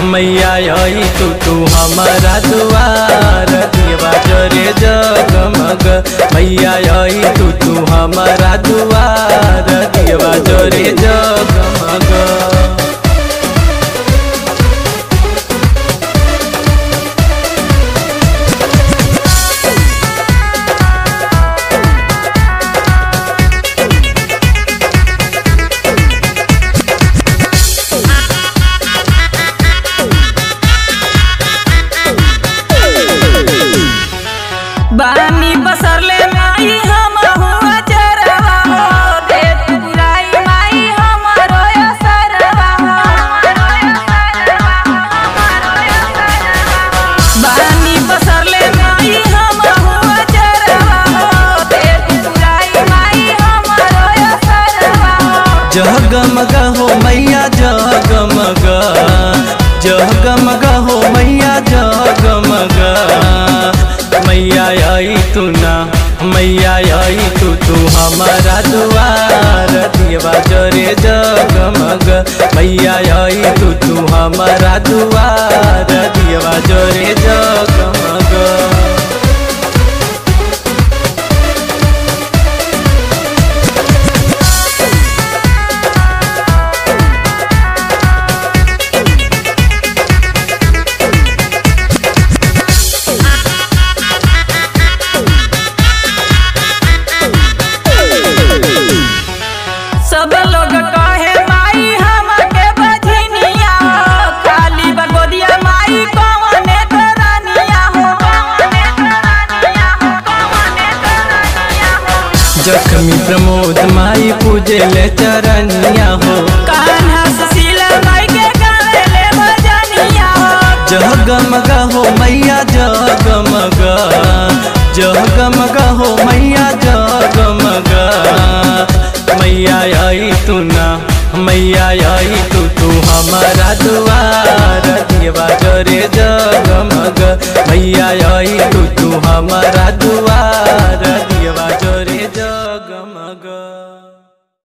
मैया आई तू हमारा दुआर दियवा जरे जगमग। मैया आई तू हमारा दुआर दियवा जरे जगमग। बानी बसरले माई हम हुआ चरवा हो, दे तू बुराई माई हमरो असरवा हो। बानी बसरले माई हम हुआ चरवा हो, दे तू बुराई माई हमरो असरवा हो। जगमग हो मैया जगमग, जगमग हो मैया जगमग। मैया आई तू ना, मैया आई तू हमारा दुआर दियवा जरे जगमग। मैया आई तू हमारा दुआर दियवा जरे जगमग। सब लोग कहे माई हमके बजनिया हो, खाली बगोदिया माई कौने करानिया हो। जख्मी प्रमोद माई पूजे ले चरनिया हो, कान्हा सुशीला माई के गावे ले भजनिया हो। जगमग हो मैया जगमग, जगमग हो मैया जगमग। मैया आई तू ना, मैया आई तू हमारा दुआर दियवा जरे जगमग। मैया आई तू हमारा दुआर